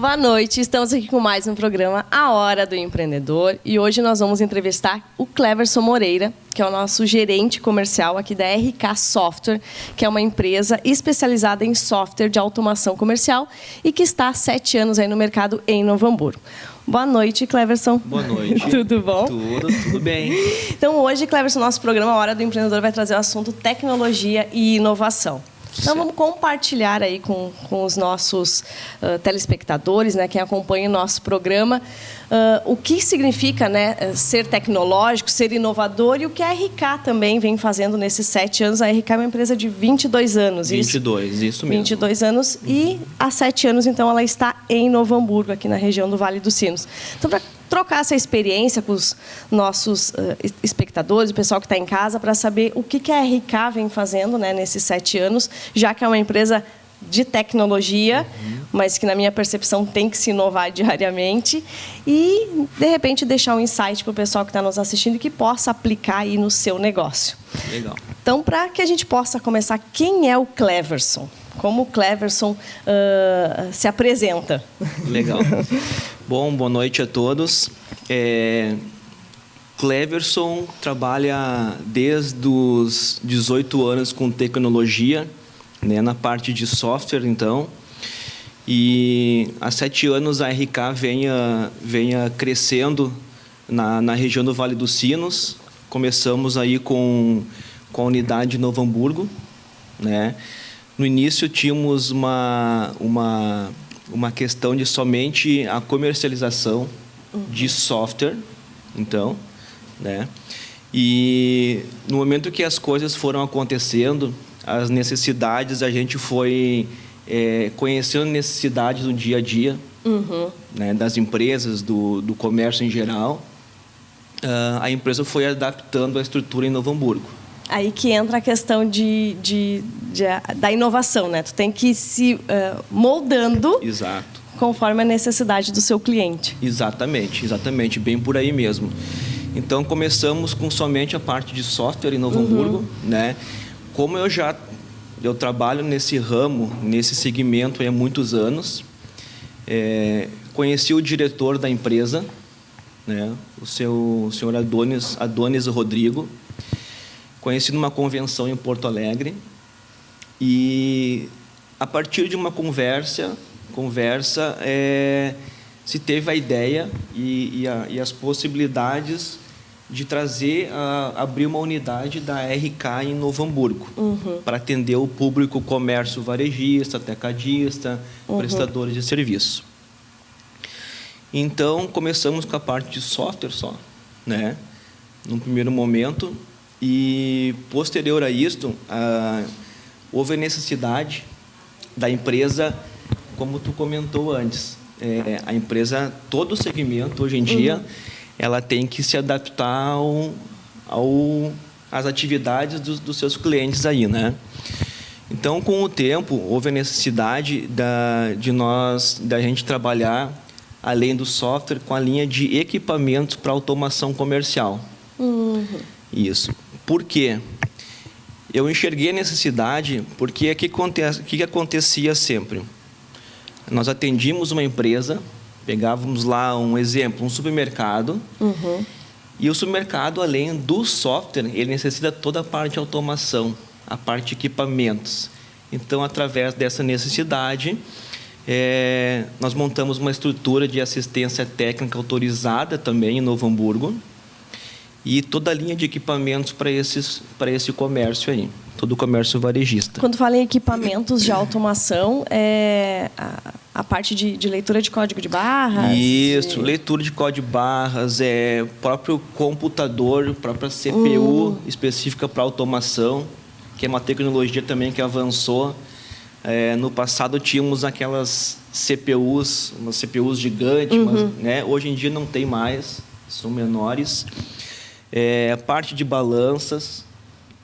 Boa noite, estamos aqui com mais um programa A Hora do Empreendedor e hoje nós vamos entrevistar o Cleverson Moreira, que é o nosso gerente comercial aqui da RK Software, que é uma empresa especializada em software de automação comercial e que está há 7 anos aí no mercado em Novo Hamburgo. Boa noite, Cleverson. Boa noite. Tudo bom? Tudo bem. Então, hoje, Cleverson, nosso programa A Hora do Empreendedor vai trazer o assunto tecnologia e inovação. Então, vamos compartilhar aí com os nossos telespectadores, né, quem acompanha o nosso programa, o que significa, né, ser tecnológico, ser inovador e o que a RK também vem fazendo nesses 7 anos. A RK é uma empresa de 22 anos. 22, isso mesmo. 22 anos e há 7 anos, então, ela está em Novo Hamburgo, aqui na região do Vale dos Sinos. Então, para trocar essa experiência com os nossos espectadores, o pessoal que está em casa, para saber o que a RK vem fazendo, né, nesses 7 anos, já que é uma empresa de tecnologia, mas que, na minha percepção, tem que se inovar diariamente e, de repente, deixar um insight para o pessoal que está nos assistindo e que possa aplicar aí no seu negócio. Legal. Então, para que a gente possa começar, quem é o Cleverson? Como o Cleverson se apresenta? Legal. Bom, boa noite a todos. Cleverson trabalha desde os 18 anos com tecnologia, né, na parte de software, então. E há 7 anos a RK venha crescendo na região do Vale dos Sinos. Começamos aí com a unidade de Novo Hamburgo, né? No início tínhamos uma questão de somente a comercialização de software, então, né? E no momento que as coisas foram acontecendo, as necessidades, a gente foi conhecendo necessidades do dia a dia, né, das empresas, do comércio em geral. A empresa foi adaptando a estrutura em Novo Hamburgo. Aí que entra a questão da inovação, né? Tu tem que ir se moldando. Exato. Conforme a necessidade do seu cliente. Exatamente, bem por aí mesmo. Então, começamos com somente a parte de software em Novo Hamburgo, né? Como eu trabalho nesse ramo, nesse segmento há muitos anos, conheci o diretor da empresa, né? O senhor Adonis Rodrigo. Conheci numa convenção em Porto Alegre e, a partir de uma conversa se teve a ideia e as possibilidades de abrir uma unidade da RK em Novo Hamburgo, para atender o público comércio varejista, atacadista, prestadores de serviço. Então, começamos com a parte de software só, né, num primeiro momento. E, posterior a isto, houve a necessidade da empresa, como tu comentou antes, a empresa, todo o segmento, hoje em dia, ela tem que se adaptar às atividades dos seus clientes aí, né? Então, com o tempo, houve a necessidade da gente trabalhar, além do software, com a linha de equipamentos para automação comercial. Isso. Por quê? Eu enxerguei a necessidade porque o que acontecia sempre? Nós atendíamos uma empresa, pegávamos lá um exemplo, um supermercado, e o supermercado, além do software, ele necessita toda a parte de automação, a parte de equipamentos. Então, através dessa necessidade, nós montamos uma estrutura de assistência técnica autorizada também em Novo Hamburgo, e toda a linha de equipamentos para esse comércio aí, todo o comércio varejista. Quando fala em equipamentos de automação, a parte de leitura de código de barras? Isso, leitura de código de barras, próprio computador, própria CPU específica para automação, que é uma tecnologia também que avançou. No passado tínhamos aquelas CPUs, umas CPUs gigantes, mas, né, hoje em dia não tem mais, são menores. A parte de balanças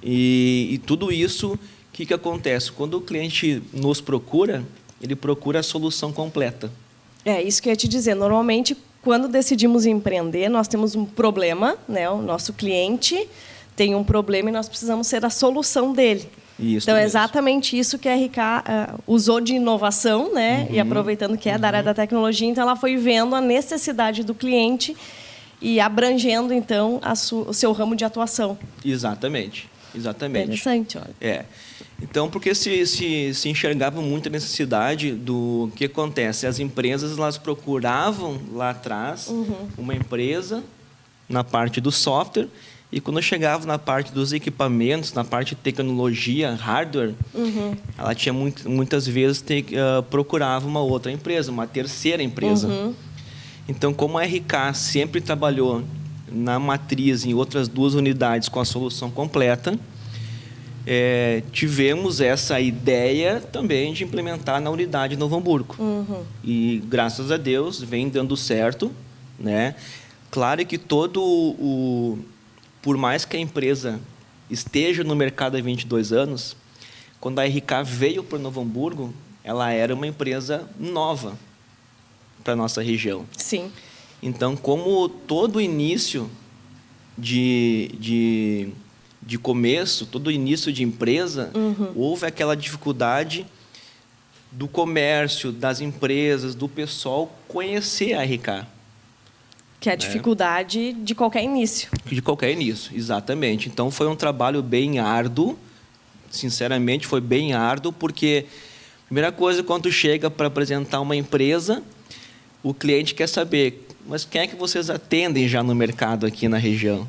e tudo isso, o que acontece? Quando o cliente nos procura, ele procura a solução completa. Isso que eu ia te dizer. Normalmente, quando decidimos empreender, nós temos um problema, né? O nosso cliente tem um problema e nós precisamos ser a solução dele. Isso Então, é mesmo. exatamente isso que a RK usou de inovação, né? E aproveitando que é da área da tecnologia, então ela foi vendo a necessidade do cliente e abrangendo, então, o seu ramo de atuação. Exatamente. Interessante, olha. Então, porque se enxergava muito a necessidade do que acontece. As empresas, elas procuravam lá atrás uma empresa na parte do software, e quando chegava na parte dos equipamentos, na parte de tecnologia, hardware, ela tinha muitas vezes procurava uma outra empresa, uma terceira empresa. Então, como a RK sempre trabalhou na matriz em outras 2 unidades com a solução completa, tivemos essa ideia também de implementar na unidade de Novo Hamburgo. E, graças a Deus, vem dando certo, né? Claro que por mais que a empresa esteja no mercado há 22 anos, quando a RK veio para Novo Hamburgo, ela era uma empresa nova para a nossa região. Sim. Então, como todo início de começo, todo início de empresa, houve aquela dificuldade do comércio, das empresas, do pessoal conhecer a RK. Que é a dificuldade de qualquer início. De qualquer início, exatamente. Então, foi um trabalho bem árduo. Sinceramente, foi bem árduo, porque a primeira coisa, quando chega para apresentar uma empresa, o cliente quer saber, mas quem é que vocês atendem já no mercado aqui na região?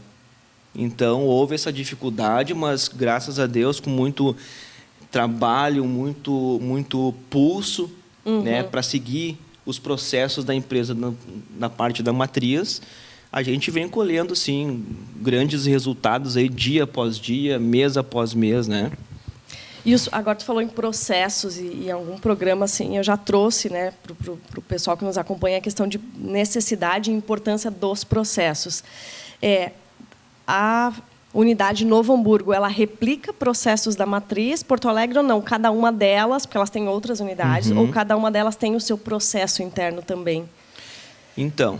Então, houve essa dificuldade, mas, graças a Deus, com muito trabalho, muito pulso, né, para seguir os processos da empresa na parte da matriz, a gente vem colhendo, sim, grandes resultados aí, dia após dia, mês após mês, né? Isso, agora tu falou em processos e em algum programa assim, eu já trouxe, né, para o pessoal que nos acompanha a questão de necessidade e importância dos processos. A unidade Novo Hamburgo, ela replica processos da matriz, Porto Alegre ou não? Cada uma delas, porque elas têm outras unidades, ou cada uma delas tem o seu processo interno também? Então,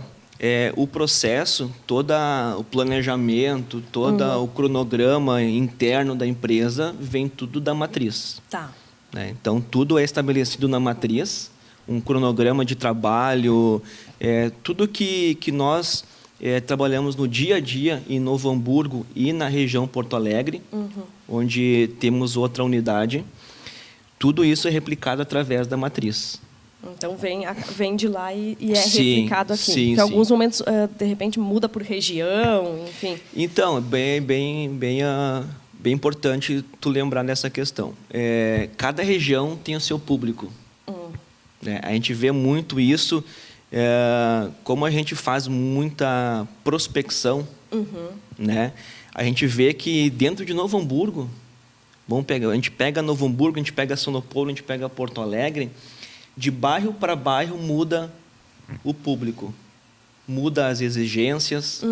o processo, todo o planejamento, todo o cronograma interno da empresa, vem tudo da matriz. Tá. Né? Então, tudo é estabelecido na matriz, um cronograma de trabalho, tudo que nós trabalhamos no dia a dia em Novo Hamburgo e na região Porto Alegre, onde temos outra unidade. Tudo isso é replicado através da matriz. Então, vem de lá e é Sim, replicado aqui. sim, Em sim. alguns momentos, de repente, muda por região, enfim. Então, bem importante tu lembrar dessa questão. Cada região tem o seu público. Né? A gente vê muito isso, como a gente faz muita prospecção, né? A gente vê que dentro de Novo Hamburgo, a gente pega Novo Hamburgo, a gente pega São Paulo, a gente pega Porto Alegre, de bairro para bairro muda o público, muda as exigências,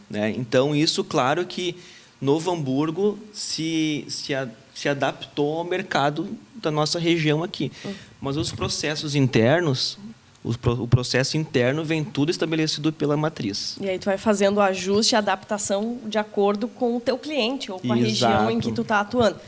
né? Então, isso, claro que Novo Hamburgo se adaptou ao mercado da nossa região aqui. Mas os processos internos, o processo interno vem tudo estabelecido pela matriz. E aí tu vai fazendo o ajuste e adaptação de acordo com o teu cliente ou com a região em que tu está atuando.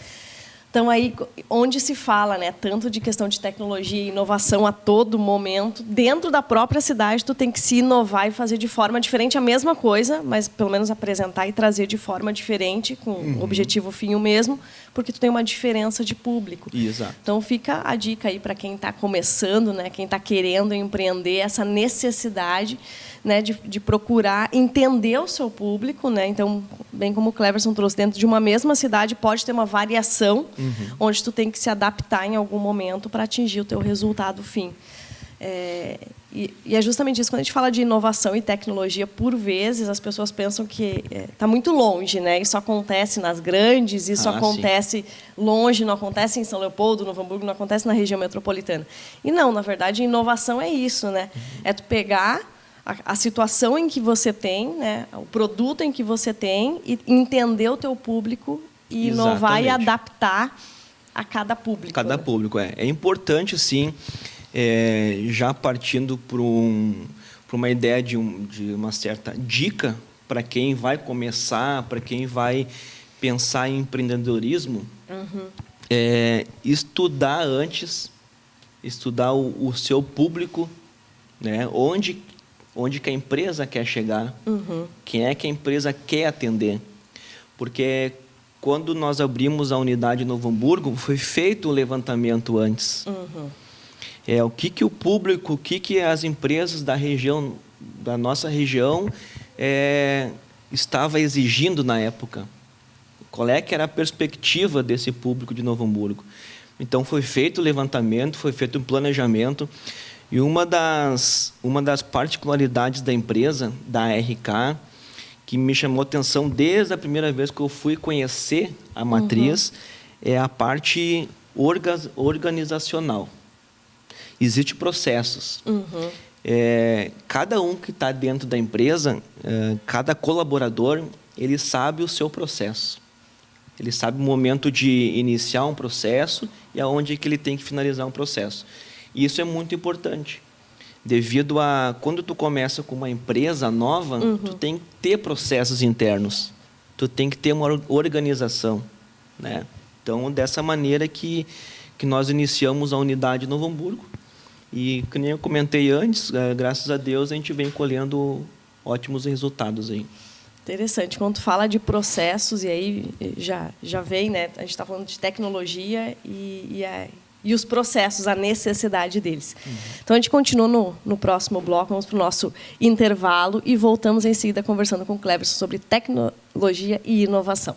Então, aí, onde se fala, né, tanto de questão de tecnologia e inovação a todo momento, dentro da própria cidade, tu tem que se inovar e fazer de forma diferente a mesma coisa, mas pelo menos apresentar e trazer de forma diferente, com o objetivo fim o mesmo, porque tu tem uma diferença de público. Exato. Então, fica a dica aí para quem está começando, né, quem está querendo empreender, essa necessidade, né, de procurar entender o seu público, né? Então, bem como o Cleverson trouxe, dentro de uma mesma cidade pode ter uma variação, onde tu tem que se adaptar em algum momento para atingir o teu resultado fim. E é justamente isso, quando a gente fala de inovação e tecnologia, por vezes as pessoas pensam que está muito longe, né? Isso acontece nas grandes, isso acontece longe, não acontece em São Leopoldo, Novo Hamburgo, não acontece na região metropolitana. E não, na verdade, inovação é isso, né? É tu pegar a situação em que você tem, né, o produto em que você tem, e entender o teu público e inovar e adaptar a cada público. Cada público, É importante, sim, já partindo para uma ideia de uma certa dica para quem vai começar, para quem vai pensar em empreendedorismo, estudar antes, estudar o seu público, né? Onde que a empresa quer chegar, quem é que a empresa quer atender. Porque quando nós abrimos a unidade em Novo Hamburgo, foi feito o levantamento antes. O que o público, o que as empresas da região, da nossa região, estava exigindo na época. Qual é que era a perspectiva desse público de Novo Hamburgo? Então, foi feito o levantamento, foi feito um planejamento. E uma das particularidades da empresa, da RK, que me chamou a atenção desde a primeira vez que eu fui conhecer a matriz, é a parte organizacional. Existem processos. Cada um que está dentro da empresa, cada colaborador, ele sabe o seu processo. Ele sabe o momento de iniciar um processo e aonde que ele tem que finalizar um processo. E isso é muito importante, devido a quando tu começa com uma empresa nova, tu tem que ter processos internos, tu tem que ter uma organização, né? Então, dessa maneira que nós iniciamos a unidade Novo Hamburgo. E, como eu comentei antes, graças a Deus, a gente vem colhendo ótimos resultados aí. Interessante. Quando tu fala de processos, e aí já vem, né? A gente está falando de tecnologia e os processos, a necessidade deles. Então, a gente continua no próximo bloco, vamos para o nosso intervalo e voltamos em seguida conversando com o Cleverson sobre tecnologia e inovação.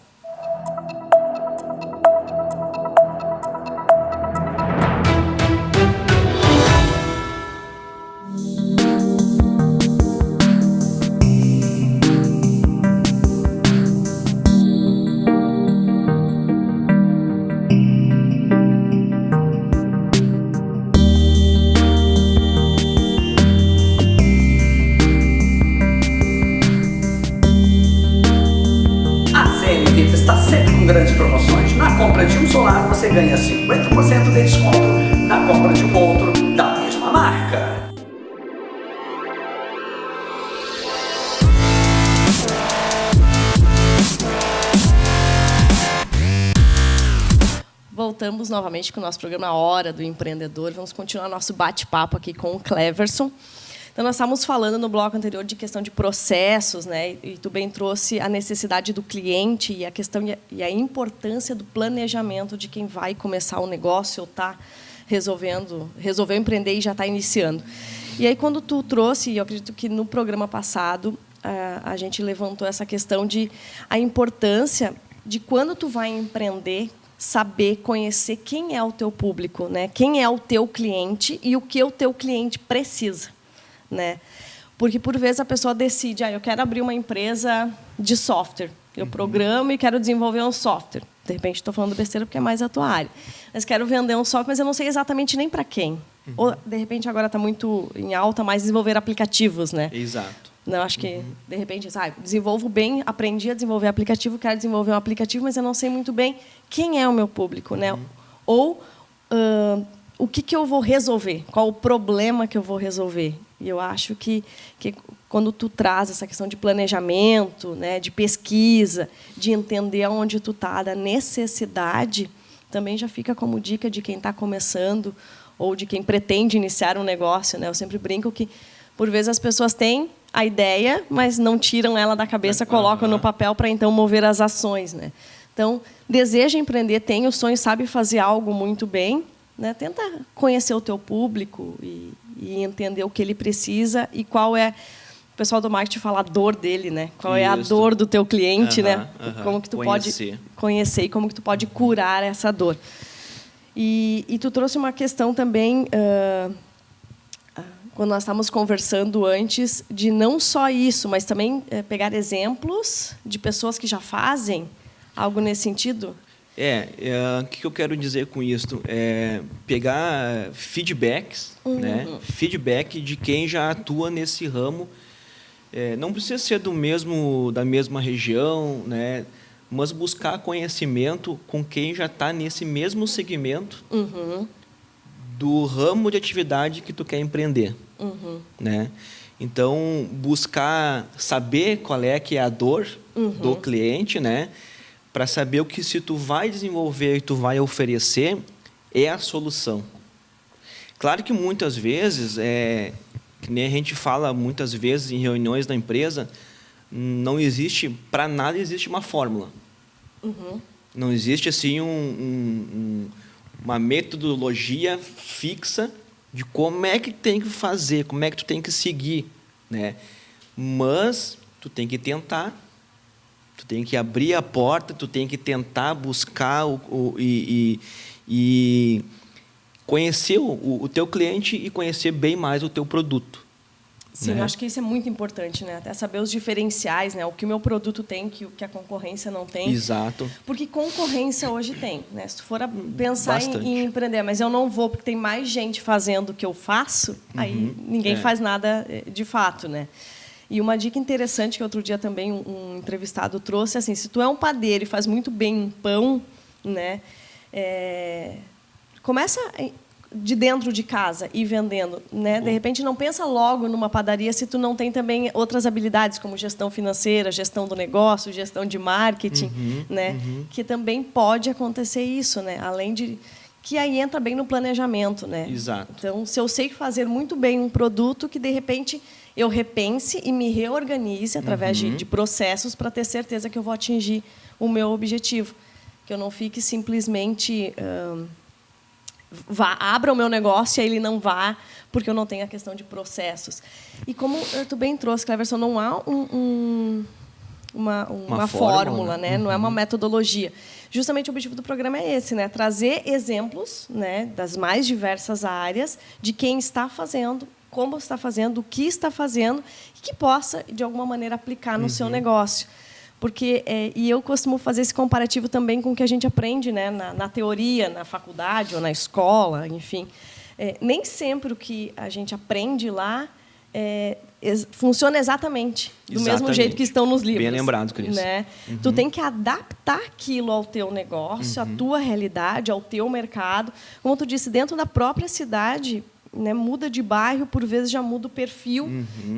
Grandes promoções. Na compra de um solar, você ganha 50% de desconto na compra de um outro da mesma marca. Voltamos novamente com o nosso programa Hora do Empreendedor. Vamos continuar nosso bate-papo aqui com o Cleverson. Então, nós estávamos falando no bloco anterior de questão de processos, né? E tu bem trouxe a necessidade do cliente e a questão e a importância do planejamento de quem vai começar o negócio ou está resolveu empreender e já está iniciando. E aí, quando tu trouxe, e eu acredito que no programa passado a gente levantou essa questão de a importância de quando tu vai empreender, saber conhecer quem é o teu público, né? Quem é o teu cliente e o que o teu cliente precisa. Né? Porque, por vezes, a pessoa decide, eu quero abrir uma empresa de software. Eu programo e quero desenvolver um software. De repente, estou falando besteira porque é mais a tua área. Mas quero vender um software, mas eu não sei exatamente nem para quem. Ou, de repente, agora está muito em alta mais desenvolver aplicativos. Né? Exato. Não, acho que, de repente, desenvolvo bem, aprendi a desenvolver aplicativo, quero desenvolver um aplicativo, mas eu não sei muito bem quem é o meu público. Né? Ou o que eu vou resolver, qual o problema que eu vou resolver. E eu acho que quando tu traz essa questão de planejamento, né, de pesquisa, de entender onde tu está, da necessidade, também já fica como dica de quem está começando ou de quem pretende iniciar um negócio. Né? Eu sempre brinco que, por vezes, as pessoas têm a ideia, mas não tiram ela da cabeça, colocam no papel para, então, mover as ações. Né? Então, deseja empreender, tem o sonho, sabe fazer algo muito bem, né? Tenta conhecer o teu público e entender o que ele precisa e qual é, o pessoal do marketing fala a dor dele, né? Qual é a dor do teu cliente, né? Como que tu pode conhecer e como que tu pode curar essa dor. E tu trouxe uma questão também, quando nós estávamos conversando antes, de não só isso, mas também pegar exemplos de pessoas que já fazem algo nesse sentido. O que eu quero dizer com isso? Pegar feedbacks, né? Feedback de quem já atua nesse ramo. Não precisa ser da mesma região, né? Mas buscar conhecimento com quem já está nesse mesmo segmento do ramo de atividade que tu quer empreender. Né? Então, buscar saber qual é que é a dor do cliente, né? para saber o que se tu vai desenvolver e tu vai oferecer é a solução. Claro que muitas vezes, que nem a gente fala muitas vezes em reuniões da empresa, não existe, para nada existe uma fórmula. Uhum. Não existe assim uma metodologia fixa de como é que tem que fazer, como é que tu tem que seguir, né? Mas tu tem que tentar, tu tem que abrir a porta, tu tem que tentar buscar e conhecer o teu cliente e conhecer bem mais o teu produto. Sim, né? eu acho que isso é muito importante, né? Até saber os diferenciais, né? O que o meu produto tem que a concorrência não tem. Exato. Porque concorrência hoje tem, né? Se tu for pensar Bastante. em empreender, mas eu não vou porque tem mais gente fazendo o que eu faço, aí ninguém faz nada de fato, né? E uma dica interessante que outro dia também um entrevistado trouxe, assim, se tu é um padeiro e faz muito bem um pão, né? Começa de dentro de casa e vendendo, né? De repente não pensa logo numa padaria se tu não tem também outras habilidades como gestão financeira, gestão do negócio, gestão de marketing, né? Que também pode acontecer isso, né? Além de que aí entra bem no planejamento, né? Exato. Então, se eu sei fazer muito bem um produto, que de repente eu repense e me reorganize através de processos para ter certeza que eu vou atingir o meu objetivo, que eu não fique simplesmente abra o meu negócio e aí ele não vá, porque eu não tenho a questão de processos. E como tu bem trouxe, Cleverson, não há uma fórmula, né? Não é uma metodologia. Justamente o objetivo do programa é esse, né? Trazer exemplos, né, das mais diversas áreas de quem está fazendo, como está fazendo, o que está fazendo, e que possa, de alguma maneira, aplicar no seu negócio. Porque, e eu costumo fazer esse comparativo também com o que a gente aprende, né, na teoria, na faculdade ou na escola, enfim. Nem sempre o que a gente aprende lá funciona exatamente do mesmo jeito que estão nos livros. Bem lembrado, Cris. Né? Tu tem que adaptar aquilo ao teu negócio, à tua realidade, ao teu mercado. Como tu disse, dentro da própria cidade, né, muda de bairro, por vezes já muda o perfil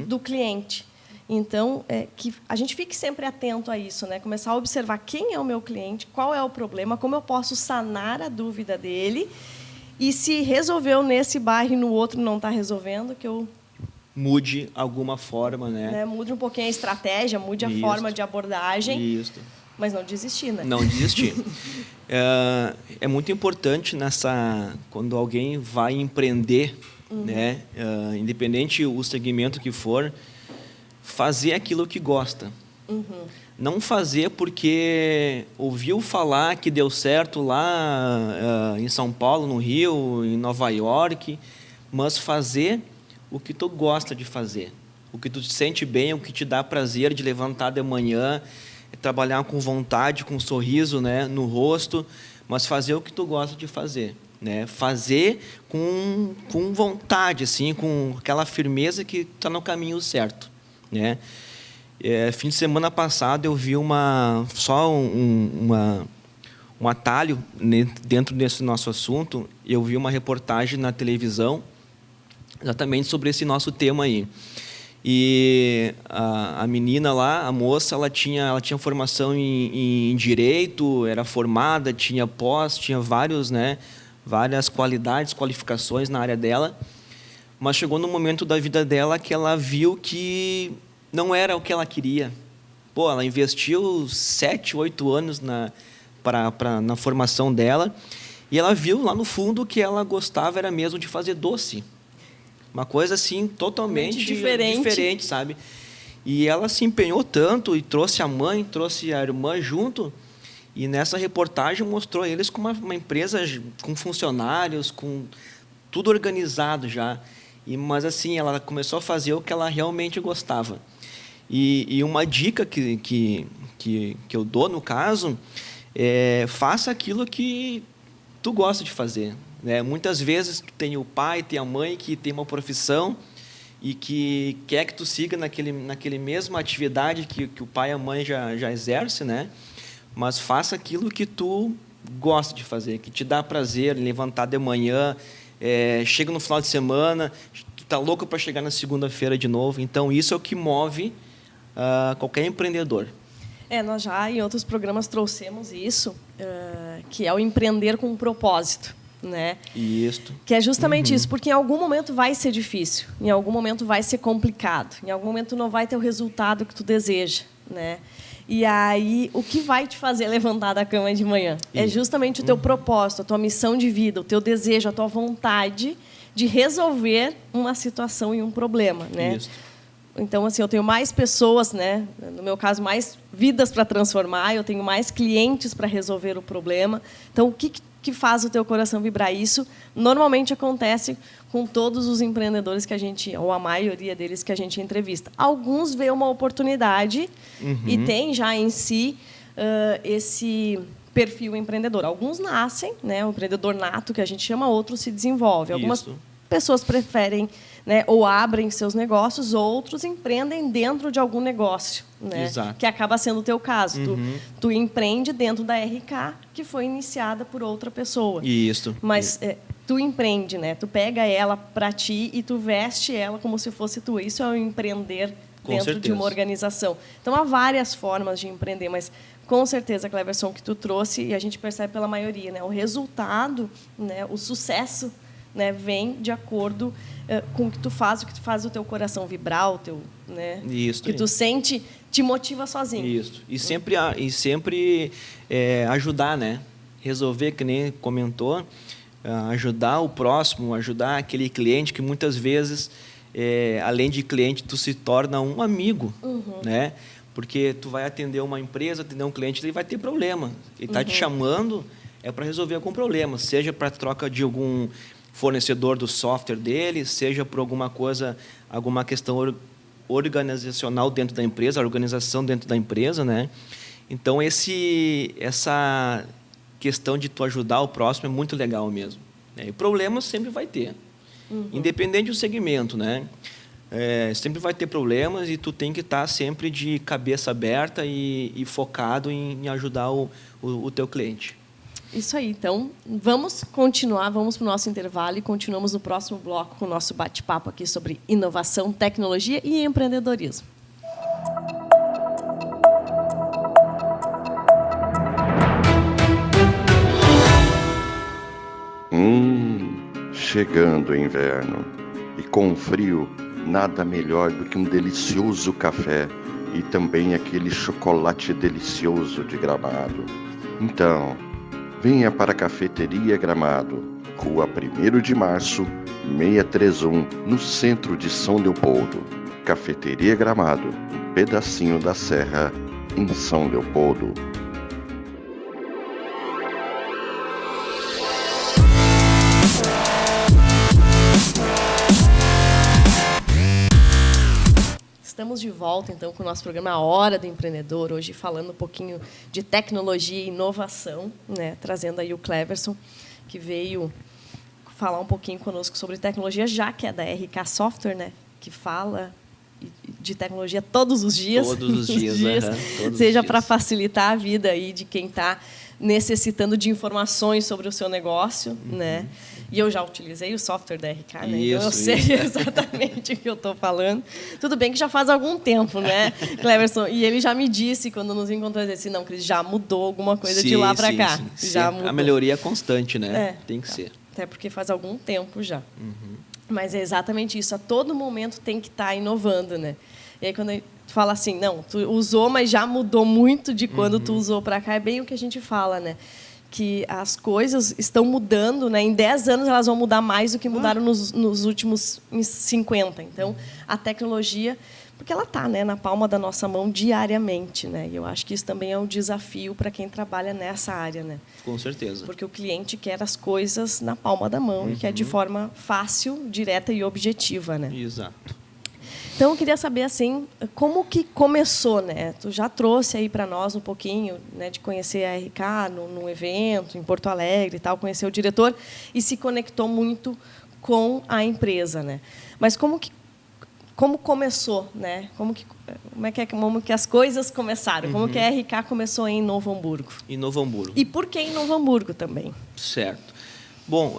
do cliente. Então, que a gente fique sempre atento a isso, né? Começar a observar quem é o meu cliente, qual é o problema, como eu posso sanar a dúvida dele e se resolveu nesse bairro e no outro não está resolvendo, que eu mude alguma forma, né? Mude um pouquinho a estratégia, mude a forma de abordagem, mas não desistir, né? Não desistir. É muito importante quando alguém vai empreender, né? Independente o segmento que for, fazer aquilo que gosta. Não fazer porque ouviu falar que deu certo lá em São Paulo, no Rio, em Nova York, mas fazer o que tu gosta de fazer, o que tu te sente bem, o que te dá prazer de levantar de manhã, trabalhar com vontade, com um sorriso, né, no rosto, mas fazer o que tu gosta de fazer. Né? Fazer com vontade, assim, com aquela firmeza que está no caminho certo. Né? Fim de semana passado eu vi só um atalho dentro desse nosso assunto. Eu vi uma reportagem na televisão exatamente sobre esse nosso tema aí. E a menina lá, a moça, ela tinha formação em direito, era formada, tinha pós, tinha várias qualificações na área dela. Mas chegou no momento da vida dela que ela viu que não era o que ela queria. Pô, ela investiu 7, 8 anos na formação dela e ela viu lá no fundo que ela gostava era mesmo de fazer doce. Uma coisa assim totalmente diferente, sabe? E ela se empenhou tanto e trouxe a mãe, trouxe a irmã junto. E nessa reportagem mostrou eles como uma empresa com funcionários, com tudo organizado já. Mas assim, ela começou a fazer o que ela realmente gostava. E uma dica que eu dou no caso faça aquilo que tu gosta de fazer. Né? Muitas vezes tu tem o pai, tem a mãe que tem uma profissão e que quer que tu siga naquele mesma atividade que o pai e a mãe já exerce, né? Mas faça aquilo que tu gosta de fazer, que te dá prazer, levantar de manhã, chega no final de semana, tu tá louco para chegar na segunda-feira de novo. Então, isso é o que move qualquer empreendedor. Nós já em outros programas trouxemos isso, que é o empreender com um propósito, né? Isso. Que é justamente isso, porque em algum momento vai ser difícil, em algum momento vai ser complicado, em algum momento não vai ter o resultado que tu deseja, né? E aí, o que vai te fazer levantar da cama de manhã? É justamente o teu propósito, a tua missão de vida, o teu desejo, a tua vontade de resolver uma situação e um problema, né? Isso. Então, assim, eu tenho mais pessoas, né? No meu caso, mais vidas para transformar, eu tenho mais clientes para resolver o problema. Então, o que faz o teu coração vibrar? Isso normalmente acontece com todos os empreendedores que a gente, ou a maioria deles que a gente entrevista. Alguns veem uma oportunidade e têm já em si esse perfil empreendedor. Alguns nascem, né? O empreendedor nato, que a gente chama, outros se desenvolve. Algumas pessoas preferem, né, ou abrem seus negócios, outros empreendem dentro de algum negócio, né? Exato. Que acaba sendo o teu caso. Tu empreende dentro da RK, que foi iniciada por outra pessoa. Isso. Mas tu empreende, né? Tu pega ela para ti e tu veste ela como se fosse tua. Isso é o empreender dentro de uma organização. Então, há várias formas de empreender, mas com certeza, Cleverson, que tu trouxe, e a gente percebe pela maioria, né? O resultado, né? O sucesso, né? Vem de acordo com o que tu faz o teu coração vibrar, o teu, né? Isso. Que tu sente, te motiva sozinho. Isso. E sempre ajudar, né? Resolver, que nem comentou, ajudar o próximo, ajudar aquele cliente que muitas vezes, além de cliente, tu se torna um amigo, né? Porque tu vai atender uma empresa, atender um cliente, ele vai ter problema. Ele está te chamando para resolver algum problema, seja para troca de algum fornecedor do software dele, seja por alguma coisa, alguma questão organizacional dentro da empresa, a organização dentro da empresa, né? Então, essa questão de tu ajudar o próximo é muito legal mesmo, né? E problemas sempre vai ter, independente do segmento, né? Sempre vai ter problemas e tu tem que estar sempre de cabeça aberta e focado em ajudar o teu cliente. Isso aí. Então, vamos continuar, vamos para o nosso intervalo e continuamos no próximo bloco com o nosso bate-papo aqui sobre inovação, tecnologia e empreendedorismo. Chegando o inverno e com frio, nada melhor do que um delicioso café e também aquele chocolate delicioso de Gramado. Então, venha para a Cafeteria Gramado, Rua 1º de Março, 631, no centro de São Leopoldo. Cafeteria Gramado, um pedacinho da serra, em São Leopoldo. Estamos de volta, então, com o nosso programa A Hora do Empreendedor, hoje falando um pouquinho de tecnologia e inovação, né? Trazendo aí o Cleverson, que veio falar um pouquinho conosco sobre tecnologia, já que é da RK Software, né? Que fala de tecnologia todos os dias. Todos os dias. Seja para facilitar a vida aí de quem está necessitando de informações sobre o seu negócio, né? E eu já utilizei o software da RK, né? Então eu sei exatamente o que eu estou falando. Tudo bem que já faz algum tempo, né, Cleverson? E ele já me disse, quando nos encontrou, ele disse, não, Cris, já mudou alguma coisa de lá para cá. Já mudou. A melhoria é constante, né? Tem que ser. Até porque faz algum tempo já. Mas é exatamente isso. A todo momento tem que estar inovando, né? E aí, quando tu fala assim, não, tu usou, mas já mudou muito de quando tu usou para cá, é bem o que a gente fala, né? Que as coisas estão mudando, né? Em 10 anos elas vão mudar mais do que mudaram nos últimos 50. Então, a tecnologia, porque ela está, né, na palma da nossa mão diariamente, né? E eu acho que isso também é um desafio para quem trabalha nessa área, né? Com certeza. Porque o cliente quer as coisas na palma da mão e quer de forma fácil, direta e objetiva, né? Exato. Então, eu queria saber, assim, como que começou, né? Tu já trouxe aí para nós um pouquinho, né, de conhecer a RK num evento em Porto Alegre e tal, conhecer o diretor e se conectou muito com a empresa, né? Mas como começou, né? Como que as coisas começaram? Como que a RK começou em Novo Hamburgo? Em Novo Hamburgo. E por que em Novo Hamburgo também? Certo. Bom,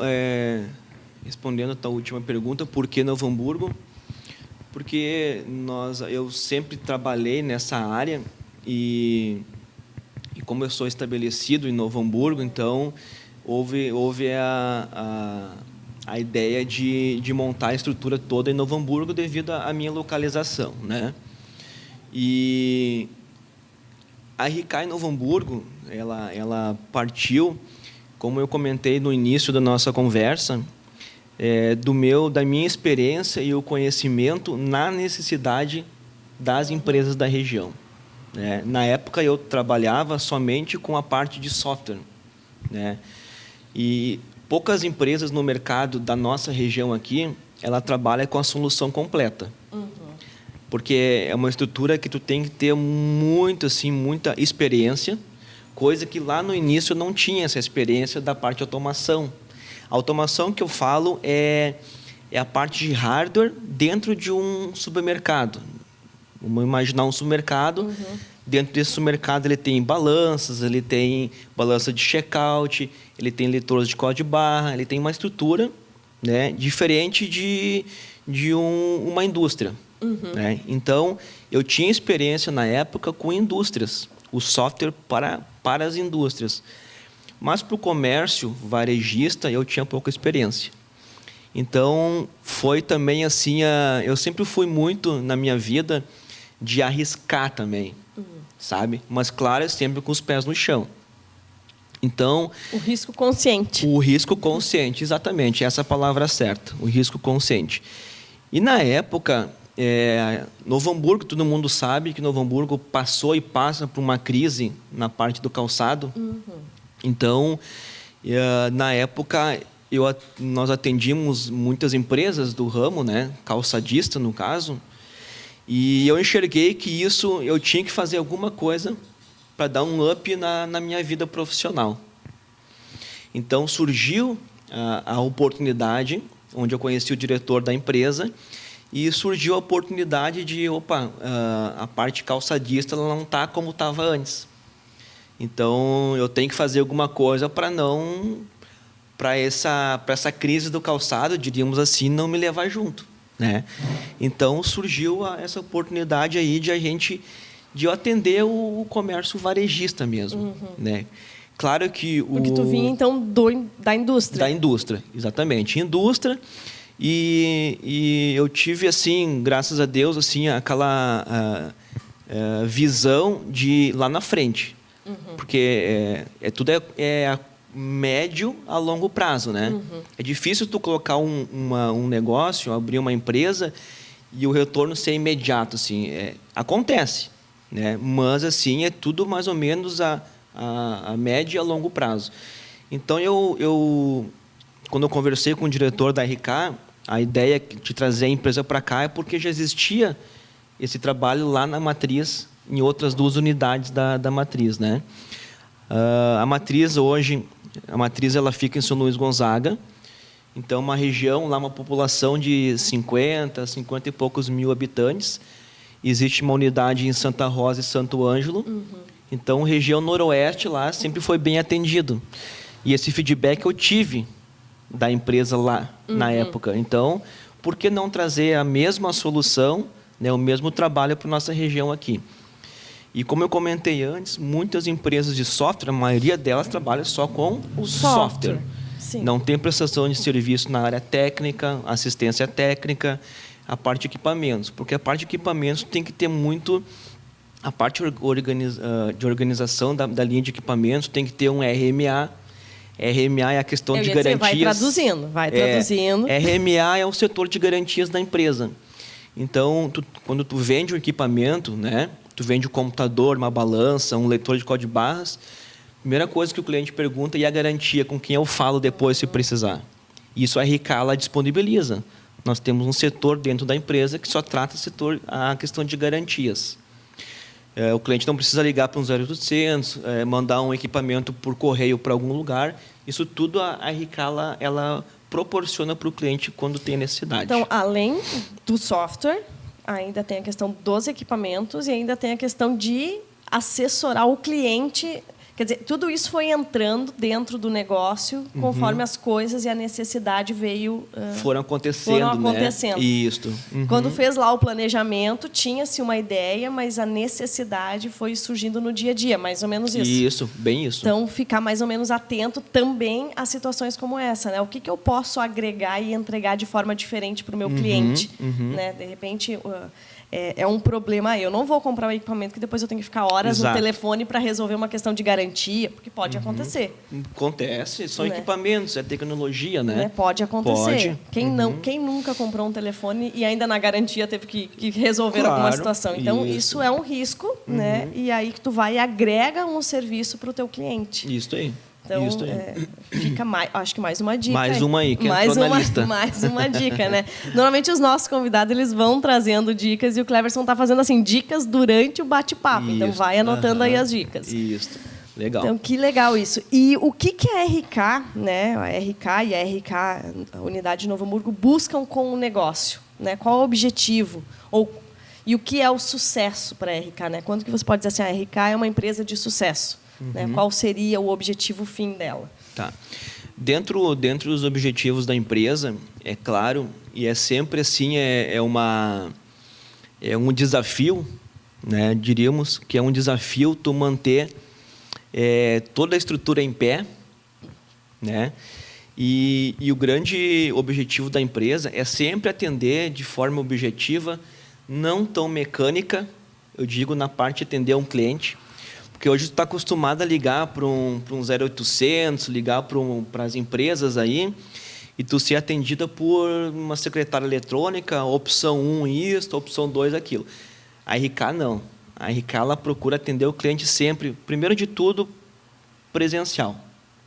respondendo a tua última pergunta, por que Novo Hamburgo? Porque eu sempre trabalhei nessa área, e como eu sou estabelecido em Novo Hamburgo, então houve a ideia de montar a estrutura toda em Novo Hamburgo devido à minha localização, né? E a RK em Novo Hamburgo, ela partiu, como eu comentei no início da nossa conversa, da minha experiência e o conhecimento na necessidade das empresas da região. Na época, eu trabalhava somente com a parte de software, né? E poucas empresas no mercado da nossa região aqui, ela trabalha com a solução completa. Porque é uma estrutura que tu tem que ter muita experiência, coisa que lá no início eu não tinha essa experiência da parte de automação. A automação que eu falo é a parte de hardware dentro de um supermercado. Vamos imaginar um supermercado. Dentro desse supermercado ele tem balanças, ele tem balança de checkout, ele tem leitores de código de barra, ele tem uma estrutura, né, diferente de uma indústria. Né? Então, eu tinha experiência na época com indústrias, o software para as indústrias. Mas para o comércio varejista, eu tinha pouca experiência. Então, foi também assim, eu sempre fui muito, na minha vida, de arriscar também, sabe? Mas, claro, sempre com os pés no chão. Então... O risco consciente. O risco consciente, exatamente, essa é a palavra certa, o risco consciente. E, na época, Novo Hamburgo, todo mundo sabe que Novo Hamburgo passou e passa por uma crise na parte do calçado. Então, na época, nós atendíamos muitas empresas do ramo, né, calçadista, no caso, e eu enxerguei que eu tinha que fazer alguma coisa para dar um up na minha vida profissional. Então, surgiu a oportunidade, onde eu conheci o diretor da empresa, e surgiu a oportunidade de, a parte calçadista ela não está como estava antes. Então, eu tenho que fazer alguma coisa para essa crise do calçado, diríamos assim, não me levar junto, né? Então, surgiu essa oportunidade aí de eu atender o comércio varejista mesmo, né? Claro que Porque tu vinha, então, da indústria. Da indústria, exatamente. Indústria. E eu tive, assim, graças a Deus, assim, aquela visão de lá na frente. Porque tudo é a médio a longo prazo, né? É difícil tu colocar um negócio, abrir uma empresa e o retorno ser imediato, assim. Acontece, né? Mas, assim, é tudo mais ou menos a médio e a longo prazo. Então, quando eu conversei com o diretor da RK, a ideia de trazer a empresa para cá é porque já existia esse trabalho lá na matriz, em outras 2 unidades da matriz, né? A matriz ela fica em São Luís Gonzaga, então uma região lá, uma população de 50 e poucos mil habitantes. Existe uma unidade em Santa Rosa e Santo Ângelo. Então, região noroeste lá sempre foi bem atendido. E esse feedback eu tive da empresa lá na época. Então, por que não trazer a mesma solução, né, o mesmo trabalho para a nossa região aqui? E como eu comentei antes, muitas empresas de software, a maioria delas trabalha só com o software. Sim. Não tem prestação de serviço na área técnica, assistência técnica, a parte de equipamentos. Porque a parte de equipamentos tem que ter muito... A parte de organização da linha de equipamentos tem que ter um RMA. RMA é a questão de garantias. Vai traduzindo. RMA é o setor de garantias da empresa. Então, quando tu vende um equipamento, né, tu vende um computador, uma balança, um leitor de código de barras, a primeira coisa que o cliente pergunta é a garantia, com quem eu falo depois se precisar. Isso a RK ela disponibiliza. Nós temos um setor dentro da empresa que só trata a questão de garantias. O cliente não precisa ligar para um 0800, mandar um equipamento por correio para algum lugar. Isso tudo a RK ela proporciona para o cliente quando tem necessidade. Então, além do software, ainda tem a questão dos equipamentos e ainda tem a questão de assessorar o cliente Quer dizer, tudo isso foi entrando dentro do negócio conforme as coisas e a necessidade veio... Foram acontecendo, né? Isso. Quando fez lá o planejamento, tinha-se uma ideia, mas a necessidade foi surgindo no dia a dia, mais ou menos isso. Isso, bem isso. Então, ficar mais ou menos atento também a situações como essa, né? O que eu posso agregar e entregar de forma diferente para o meu cliente, né? De repente... É um problema. Eu não vou comprar um equipamento que depois eu tenho que ficar horas no telefone para resolver uma questão de garantia, porque pode acontecer. Acontece, são equipamentos, é tecnologia, né? Pode acontecer. Quem nunca comprou um telefone e ainda na garantia teve que resolver alguma situação? Então, isso é um risco, né? E aí que tu vai e agrega um serviço para o teu cliente. Isso aí. Então, fica acho que mais uma dica. Mais uma aí, que entrou na lista. Mais uma dica, né? Normalmente, os nossos convidados eles vão trazendo dicas e o Cleverson está fazendo assim, dicas durante o bate-papo. Então, vai anotando aí as dicas. Isso. Legal. Então, que legal isso. E o que a RK, né? A RK e a RK, a Unidade de Novo Hamburgo, buscam com o negócio? Né? Qual é o objetivo? E o que é o sucesso para a RK? Né? Quando que você pode dizer assim, a RK é uma empresa de sucesso? Né? Qual seria o objetivo fim dela? Tá. Dentro dos objetivos da empresa, é claro, e é sempre assim, é um desafio, né? Diríamos que é um desafio tu manter toda a estrutura em pé, né? E o grande objetivo da empresa é sempre atender de forma objetiva, não tão mecânica, eu digo na parte de atender um cliente. Porque hoje tu está acostumado a ligar para um 0800, ligar para as empresas aí, e tu ser atendida por uma secretária eletrônica, opção 1 isto, opção 2 aquilo. A RK não. A RK ela procura atender o cliente sempre, primeiro de tudo, presencial.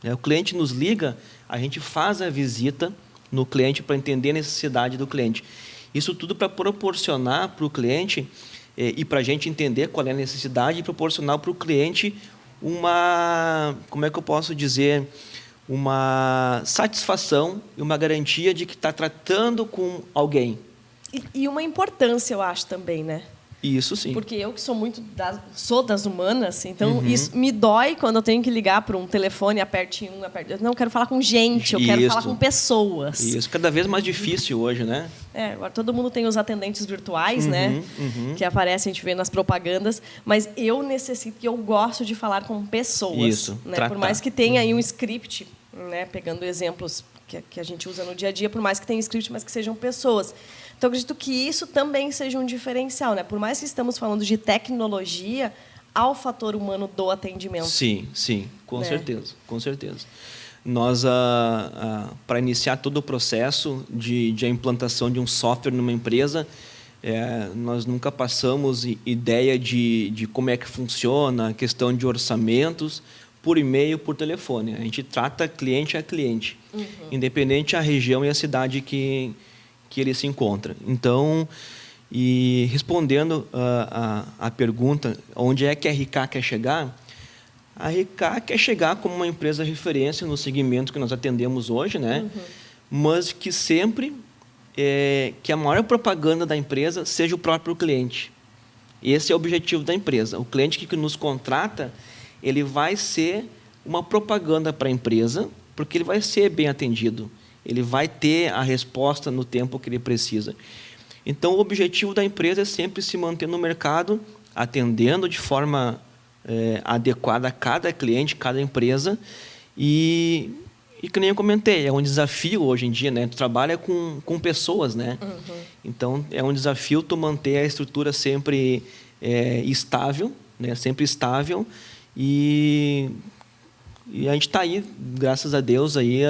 O cliente nos liga, a gente faz a visita no cliente para entender a necessidade do cliente. Isso tudo para proporcionar para o cliente... e para a gente entender qual é a necessidade e proporcionar para o cliente como é que eu posso dizer, uma satisfação e uma garantia de que está tratando com alguém. E uma importância, eu acho, também, né? Isso sim. Porque eu que sou das humanas, então isso me dói quando eu tenho que ligar para um telefone, aperte 1, não, eu quero falar com gente, eu quero falar com pessoas. Isso, cada vez mais difícil hoje, né? Agora todo mundo tem os atendentes virtuais, né? Que aparecem, a gente vê nas propagandas, mas eu necessito, eu gosto de falar com pessoas. Isso, né? Por mais que tenha aí um script, né? Pegando exemplos que a gente usa no dia a dia, por mais que tenha script, mas que sejam pessoas. Então, eu acredito que isso também seja um diferencial, né? Por mais que estamos falando de tecnologia, há o fator humano do atendimento. Sim, com certeza, com certeza. Nós, para iniciar todo o processo de implantação de um software numa empresa, nós nunca passamos ideia de como é que funciona, a questão de orçamentos, por e-mail, por telefone. A gente trata cliente a cliente, independente da região e a cidade que ele se encontra. Então, e respondendo a pergunta, onde é que a RK quer chegar? A RK quer chegar como uma empresa referência no segmento que nós atendemos hoje, né? Mas que sempre que a maior propaganda da empresa seja o próprio cliente. Esse é o objetivo da empresa. O cliente que nos contrata, ele vai ser uma propaganda para a empresa, porque ele vai ser bem atendido. Ele vai ter a resposta no tempo que ele precisa. Então, o objetivo da empresa é sempre se manter no mercado, atendendo de forma adequada a cada cliente, cada empresa. E que nem eu comentei, é um desafio hoje em dia, né? Tu trabalha com pessoas, né? Então, é um desafio tu manter a estrutura sempre estável, né? Sempre estável. E a gente está aí, graças a Deus, aí,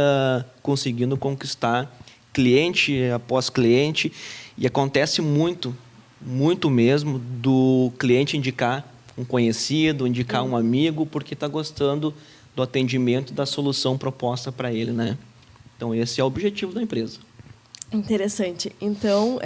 conseguindo conquistar cliente após cliente. E acontece muito, muito mesmo, do cliente indicar um conhecido, indicar um amigo, porque está gostando do atendimento, da solução proposta para ele, né? Então, esse é o objetivo da empresa. Interessante. Então,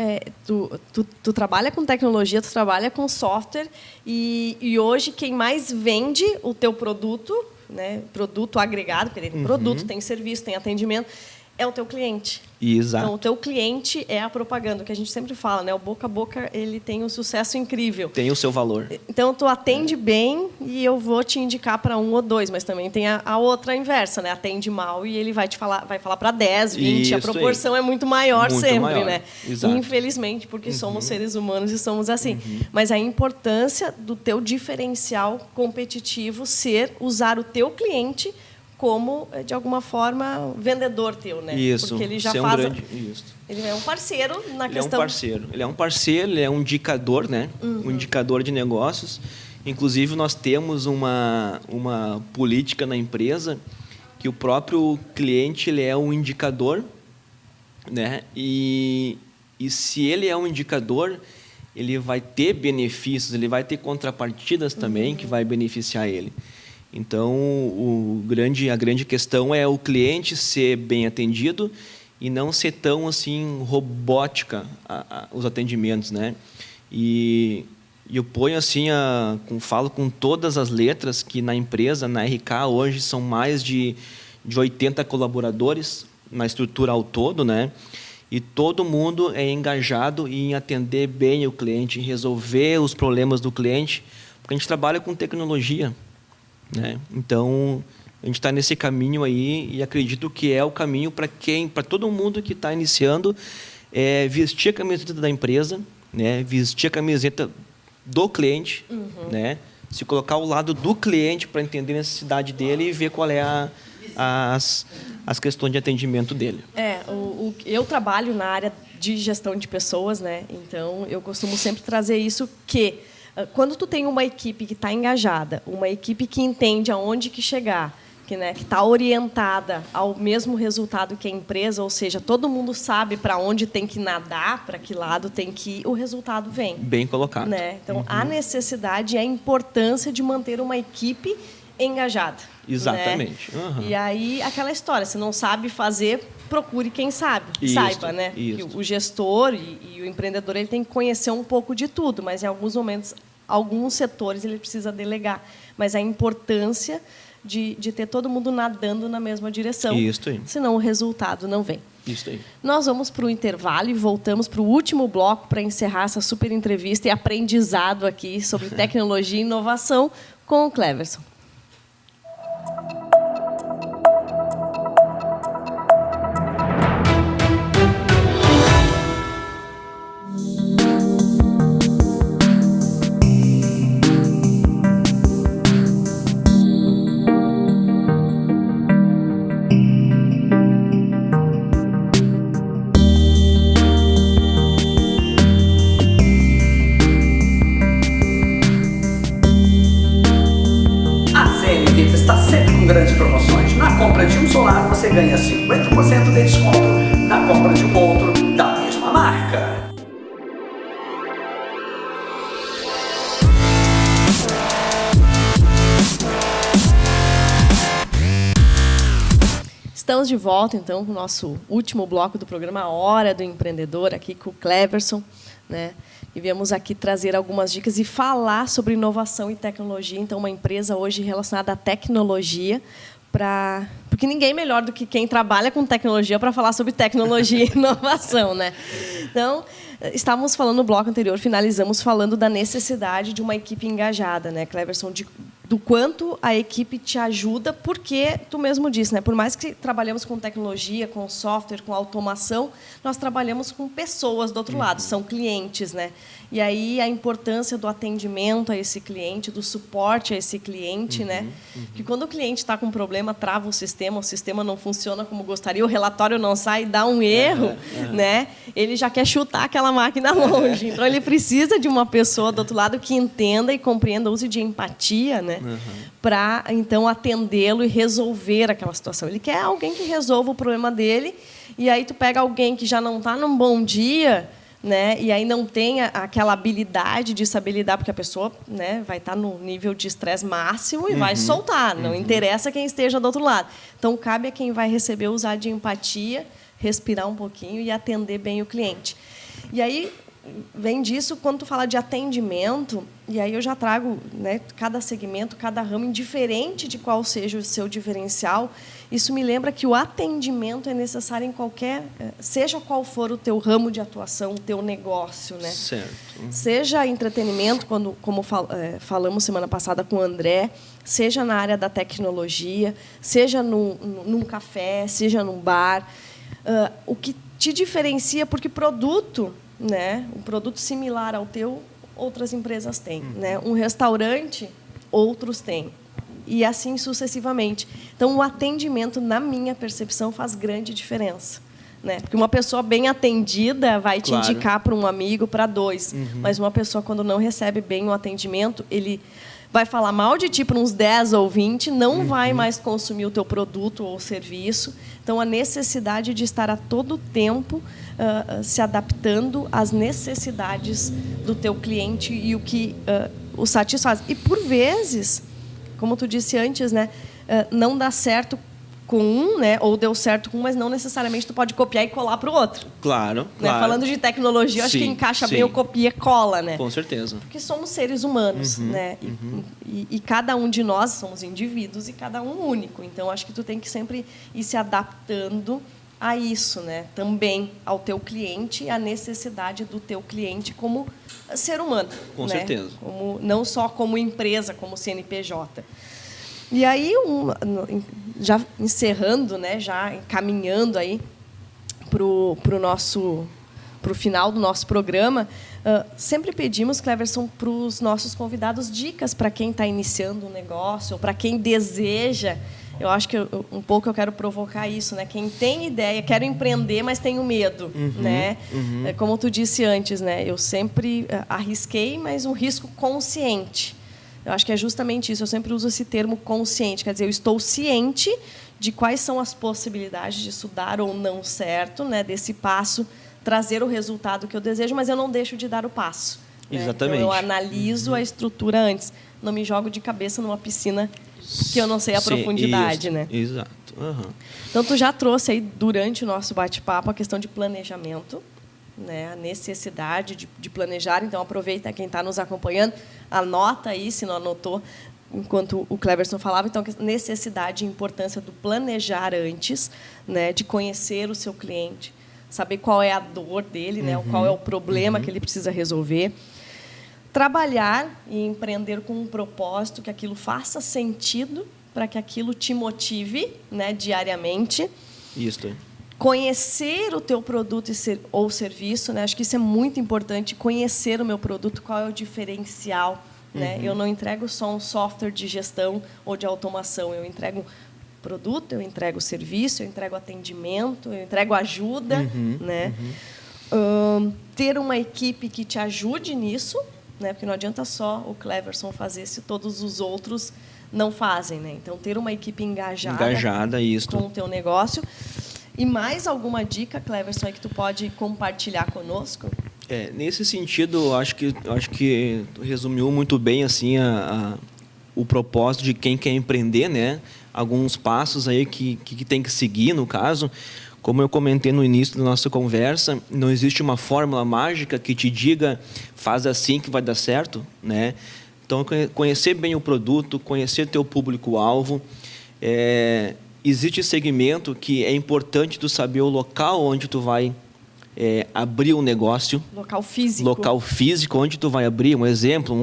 tu trabalha com tecnologia, tu trabalha com software, e hoje quem mais vende o teu produto, né, produto agregado, porque tem produto, tem serviço, tem atendimento, é o teu cliente. Exato. Então, o teu cliente é a propaganda, que a gente sempre fala, né? O boca a boca, ele tem um sucesso incrível. Tem o seu valor. Então, tu atende bem e eu vou te indicar para 1 ou 2, mas também tem a outra inversa, né? Atende mal e ele vai falar para 10, 20. Isso a proporção é muito maior muito sempre, maior. né? Exato. Infelizmente, porque somos seres humanos e somos assim. Mas a importância do teu diferencial competitivo ser usar o teu cliente como, de alguma forma, vendedor teu, né? Isso. Porque ele já ser faz... Isso. Ele é um parceiro na Ele questão... Ele é um parceiro, ele é um indicador, né? Um indicador de negócios. Inclusive, nós temos uma política na empresa que o próprio cliente ele é um indicador, né? E se ele é um indicador, ele vai ter benefícios, ele vai ter contrapartidas também que vai beneficiar ele. Então, a grande questão é o cliente ser bem atendido e não ser tão assim robótica os atendimentos, né? E eu ponho assim, falo com todas as letras que na empresa, na RK, hoje são mais de 80 colaboradores na estrutura ao todo, né? E todo mundo é engajado em atender bem o cliente, em resolver os problemas do cliente, porque a gente trabalha com tecnologia, né? Então, a gente está nesse caminho aí e acredito que é o caminho para todo mundo que está iniciando, vestir a camiseta da empresa, né? Vestir a camiseta do cliente, né? Se colocar ao lado do cliente para entender a necessidade dele e ver qual é as questões de atendimento dele. Eu trabalho na área de gestão de pessoas, né? Então, eu costumo sempre trazer isso que quando tu tem uma equipe que está engajada, uma equipe que entende aonde que chegar, que está orientada ao mesmo resultado que a empresa, ou seja, todo mundo sabe para onde tem que nadar, para que lado tem que ir, o resultado vem. Bem colocado. Né? Então, a necessidade e a importância de manter uma equipe engajada. Exatamente. Né? E aí, aquela história, se não sabe fazer, procure quem sabe. Saiba, né? Que o gestor e o empreendedor ele tem que conhecer um pouco de tudo, mas em alguns momentos, alguns setores ele precisa delegar. Mas a importância de ter todo mundo nadando na mesma direção. Isso aí. Senão o resultado não vem. Isso aí. Nós vamos para o intervalo e voltamos para o último bloco para encerrar essa super entrevista e aprendizado aqui sobre tecnologia e inovação com o Cleverson. Grandes promoções. Na compra de um solar, você ganha 50% de desconto na compra de um outro da mesma marca. Estamos de volta, então, com o nosso último bloco do programa Hora do Empreendedor, aqui com o Cleverson, né? E viemos aqui trazer algumas dicas e falar sobre inovação e tecnologia. Então, uma empresa hoje relacionada à tecnologia, porque ninguém melhor do que quem trabalha com tecnologia para falar sobre tecnologia e inovação, né? Então, estávamos falando no bloco anterior, finalizamos falando da necessidade de uma equipe engajada, né, Cleverson, do quanto a equipe te ajuda, porque tu mesmo disse, né? Por mais que trabalhemos com tecnologia, com software, com automação, nós trabalhamos com pessoas do outro lado, são clientes, né? E aí a importância do atendimento a esse cliente, do suporte a esse cliente, né? Que quando o cliente está com um problema, trava o sistema não funciona como gostaria, o relatório não sai, dá um erro, né? Ele já quer chutar aquela máquina longe. Então ele precisa de uma pessoa do outro lado que entenda e compreenda, use de empatia, né? Para então atendê-lo e resolver aquela situação. Ele quer alguém que resolva o problema dele, e aí tu pega alguém que já não está num bom dia, né? E aí não tem aquela habilidade de saber lidar, porque a pessoa, né, vai estar no nível de estresse máximo e vai soltar, não interessa quem esteja do outro lado. Então, cabe a quem vai receber usar de empatia, respirar um pouquinho e atender bem o cliente. E aí, vem disso quando tu fala de atendimento, e aí eu já trago, né, cada segmento, cada ramo, indiferente de qual seja o seu diferencial, isso me lembra que o atendimento é necessário em qualquer, seja qual for o teu ramo de atuação, o teu negócio, né? Certo. Seja entretenimento, como falamos semana passada com o André, seja na área da tecnologia, seja num café, seja num bar, o que te diferencia, porque produto, né, um produto similar ao teu, outras empresas têm, né? Um restaurante, outros têm. E assim sucessivamente. Então, o atendimento, na minha percepção, faz grande diferença, né? Porque uma pessoa bem atendida vai te indicar para um amigo, para dois. Mas uma pessoa, quando não recebe bem o atendimento, ele vai falar mal de ti para uns 10 ou 20, não vai mais consumir o teu produto ou serviço. Então, a necessidade de estar a todo tempo se adaptando às necessidades do teu cliente e o que o satisfaz. E, por vezes, como tu disse antes, né, não dá certo com um, né, ou deu certo com um, mas não necessariamente tu pode copiar e colar para o outro. Claro, Né? claro. Falando de tecnologia, eu acho que encaixa bem o copia e cola, né? Com certeza. Porque somos seres humanos, né? E cada um de nós somos indivíduos e cada um único. Então, acho que tu tem que sempre ir se adaptando a isso, né? Também ao teu cliente, à necessidade do teu cliente como ser humano. Com né? certeza. Não só como empresa, como CNPJ. E aí, já encerrando, né? Já encaminhando aí para o final do nosso programa, sempre pedimos, Cleverson, para os nossos convidados dicas para quem está iniciando um negócio, ou para quem deseja. Eu acho que um pouco eu quero provocar isso, né? Quem tem ideia, quero empreender, mas tenho medo, né? Como tu disse antes, né? Eu sempre arrisquei, mas um risco consciente. Eu acho que é justamente isso. Eu sempre uso esse termo consciente, quer dizer, eu estou ciente de quais são as possibilidades disso dar ou não certo, né? Desse passo trazer o resultado que eu desejo, mas eu não deixo de dar o passo. Né? Exatamente. Então, eu analiso a estrutura antes. Não me jogo de cabeça numa piscina que eu não sei a profundidade, isso, né? Exato. Então, tu já trouxe aí, durante o nosso bate-papo, a questão de planejamento, né? A necessidade de planejar. Então, aproveita quem está nos acompanhando, anota aí, se não anotou, enquanto o Cleverson falava. Então, a necessidade e importância do planejar antes, né? De conhecer o seu cliente, saber qual é a dor dele, né? Qual é o problema que ele precisa resolver. Trabalhar e empreender com um propósito, que aquilo faça sentido, para que aquilo te motive, né, diariamente. Isso. Conhecer o teu produto ou serviço, né? Acho que isso é muito importante, conhecer o meu produto, qual é o diferencial. Né? Eu não entrego só um software de gestão ou de automação, eu entrego produto, eu entrego serviço, eu entrego atendimento, eu entrego ajuda. Né? Ter uma equipe que te ajude nisso, né? Porque não adianta só o Cleverson fazer se todos os outros não fazem. Né? Então, ter uma equipe engajada isso. Com o teu negócio. E mais alguma dica, Cleverson, aí que tu pode compartilhar conosco? Nesse sentido, acho que tu resumiu muito bem assim o propósito de quem quer empreender, né? Alguns passos aí que tem que seguir, no caso. Como eu comentei no início da nossa conversa, não existe uma fórmula mágica que te diga faz assim que vai dar certo, né? Então, conhecer bem o produto, conhecer teu público-alvo. Existe segmento que é importante tu saber o local onde tu vai abrir um negócio. Local físico. Local físico, onde tu vai abrir. Um exemplo,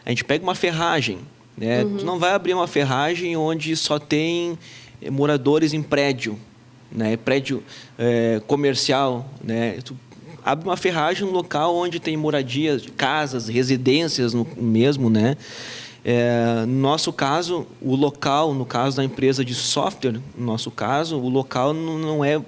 a gente pega uma ferragem. Né? Tu não vai abrir uma ferragem onde só tem moradores em prédio. Né? Prédio comercial. Né? Tu abre uma ferragem no local onde tem moradias, casas, residências mesmo, né? No nosso caso, o local, no caso da empresa de software, no nosso caso, o local não é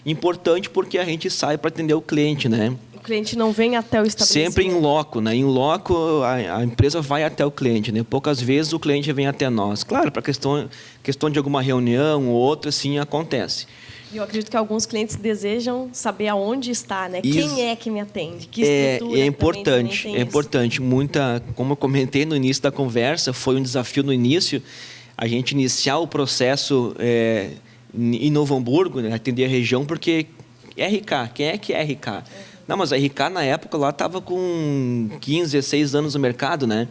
importante porque a gente sai para atender o cliente, né? O cliente não vem até o estabelecimento. Sempre em loco, né? Em loco, a empresa vai até o cliente, né? Poucas vezes o cliente vem até nós. Claro, para questão de alguma reunião ou outra, sim, acontece. E eu acredito que alguns clientes desejam saber aonde está, né? Quem é que me atende? Que estrutura é importante, também tem importante. Como eu comentei no início da conversa, foi um desafio no início a gente iniciar o processo em Novo Hamburgo, né? Atender a região, porque RK, quem é que é RK? Não, mas a RK na época lá estava com 15, 16 anos no mercado, né?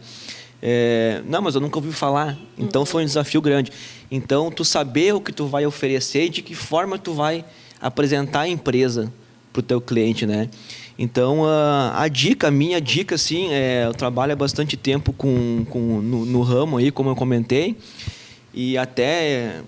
Não, mas eu nunca ouvi falar. Então foi um desafio grande. Então tu saber o que tu vai oferecer e de que forma tu vai apresentar a empresa para o teu cliente, né? Então a minha dica, assim, eu trabalho há bastante tempo no ramo aí, como eu comentei, e até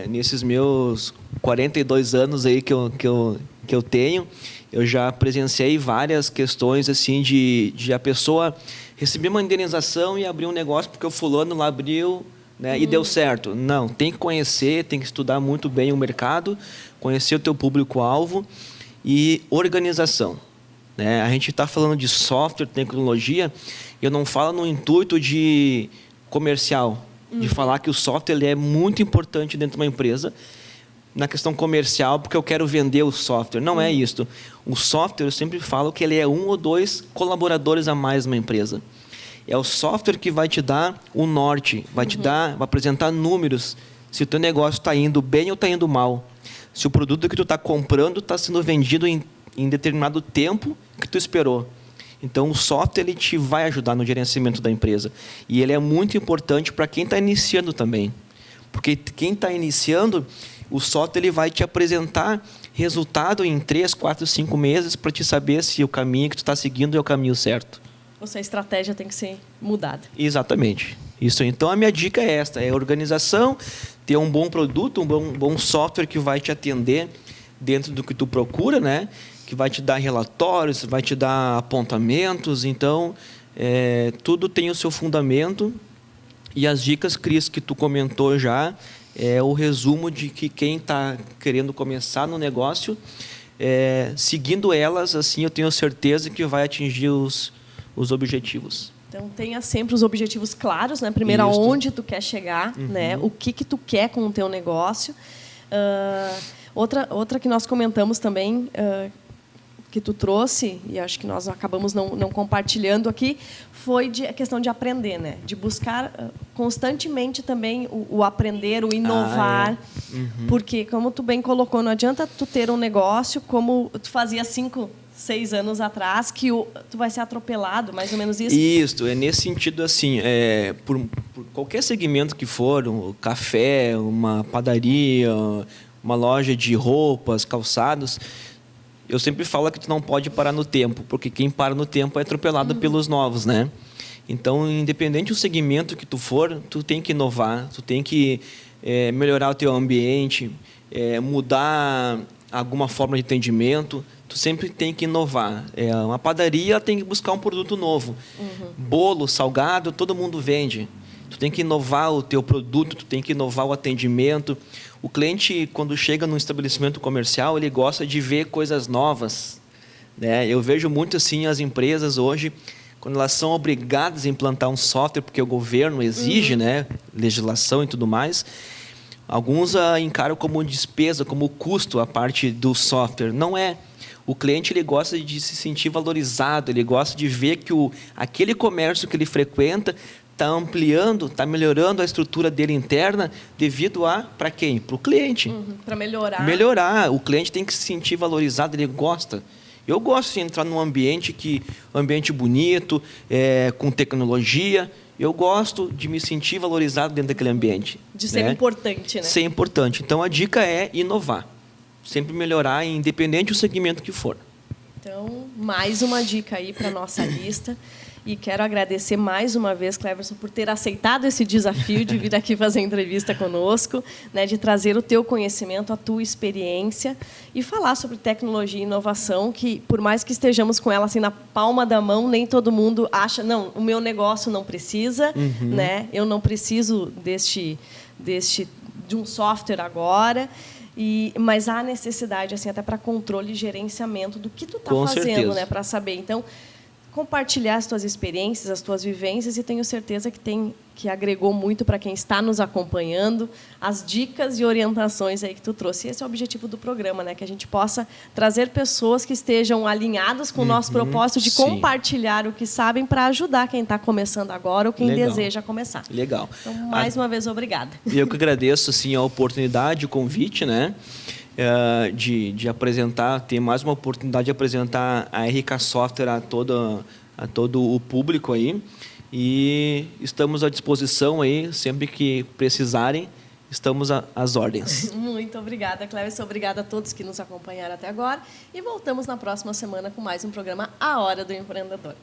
nesses meus 42 anos aí que eu tenho, eu já presenciei várias questões assim de a pessoa receber uma indenização e abrir um negócio porque o fulano lá abriu, né, e deu certo. Não, tem que conhecer, tem que estudar muito bem o mercado, conhecer o teu público-alvo e organização. Né? A gente está falando de software, tecnologia, eu não falo no intuito de comercial, de falar que o software ele é muito importante dentro de uma empresa, na questão comercial, porque eu quero vender o software. Não é isso. O software, eu sempre falo que ele é 1 ou 2 colaboradores a mais numa empresa. É o software que vai te dar o norte, vai apresentar números, se o teu negócio está indo bem ou está indo mal. Se o produto que tu está comprando está sendo vendido em determinado tempo que tu esperou. Então, o software ele te vai ajudar no gerenciamento da empresa. E ele é muito importante para quem está iniciando também. Porque quem está iniciando, o software ele vai te apresentar resultado em 3, 4, 5 meses para te saber se o caminho que tu está seguindo é o caminho certo. Ou seja, a estratégia tem que ser mudada. Exatamente. Isso. Então, a minha dica é esta. É organização, ter um bom produto, um bom software que vai te atender dentro do que tu procura, né? Que vai te dar relatórios, vai te dar apontamentos. Então, tudo tem o seu fundamento. E as dicas, Cris, que tu comentou já, é o resumo de que quem está querendo começar no negócio, seguindo elas, assim, eu tenho certeza que vai atingir os objetivos. Então, tenha sempre os objetivos claros, né? Primeiro, Isso. aonde tu quer chegar, né? O que tu quer com o teu negócio. Outra que nós comentamos também, que tu trouxe, e acho que nós acabamos não compartilhando aqui, foi a questão de aprender, né? De buscar constantemente também o aprender, o inovar. Porque, como tu bem colocou, não adianta tu ter um negócio como tu fazia 5, 6 anos atrás, que tu vai ser atropelado, mais ou menos isso? Isso, é nesse sentido assim, por qualquer segmento que for, um café, uma padaria, uma loja de roupas, calçados, eu sempre falo que tu não pode parar no tempo, porque quem para no tempo é atropelado pelos novos, né? Então, independente do segmento que tu for, tu tem que inovar, tu tem que melhorar o teu ambiente, mudar alguma forma de atendimento, tu sempre tem que inovar. Uma padaria tem que buscar um produto novo. Bolo, salgado, todo mundo vende. Tu tem que inovar o teu produto, tu tem que inovar o atendimento. O cliente, quando chega num estabelecimento comercial, ele gosta de ver coisas novas, né? Eu vejo muito assim as empresas hoje, quando elas são obrigadas a implantar um software, porque o governo exige, né, legislação e tudo mais, alguns encaram como despesa, como custo a parte do software. Não é. O cliente ele gosta de se sentir valorizado, ele gosta de ver que aquele comércio que ele frequenta está ampliando, está melhorando a estrutura dele interna devido para quem? Para o cliente. Para melhorar. Melhorar. O cliente tem que se sentir valorizado, ele gosta. Eu gosto de entrar num ambiente bonito, com tecnologia. Eu gosto de me sentir valorizado dentro daquele ambiente. De ser importante, né? Ser importante. Então, a dica é inovar. Sempre melhorar, independente do segmento que for. Então, mais uma dica aí para a nossa lista. E quero agradecer mais uma vez, Cleverson, por ter aceitado esse desafio de vir aqui fazer entrevista conosco, né, de trazer o teu conhecimento, a tua experiência e falar sobre tecnologia e inovação, que por mais que estejamos com ela assim na palma da mão, nem todo mundo acha, não, o meu negócio não precisa, né, eu não preciso de um software agora. Mas há necessidade assim até para controle e gerenciamento do que tu está fazendo, certeza, né, para saber. Então, compartilhar as tuas experiências, as tuas vivências, e tenho certeza que agregou muito para quem está nos acompanhando, as dicas e orientações aí que tu trouxe. Esse é o objetivo do programa, né? Que a gente possa trazer pessoas que estejam alinhadas com o nosso propósito de compartilhar o que sabem para ajudar quem está começando agora ou quem deseja começar. Legal. Então, mais uma vez, obrigada. E eu que agradeço assim, a oportunidade, o convite, né? de apresentar, ter mais uma oportunidade de apresentar a RK Software a todo o público aí. E estamos à disposição aí, sempre que precisarem, estamos às ordens. Muito obrigada, Cleverson. Obrigada a todos que nos acompanharam até agora. E voltamos na próxima semana com mais um programa A Hora do Empreendedor.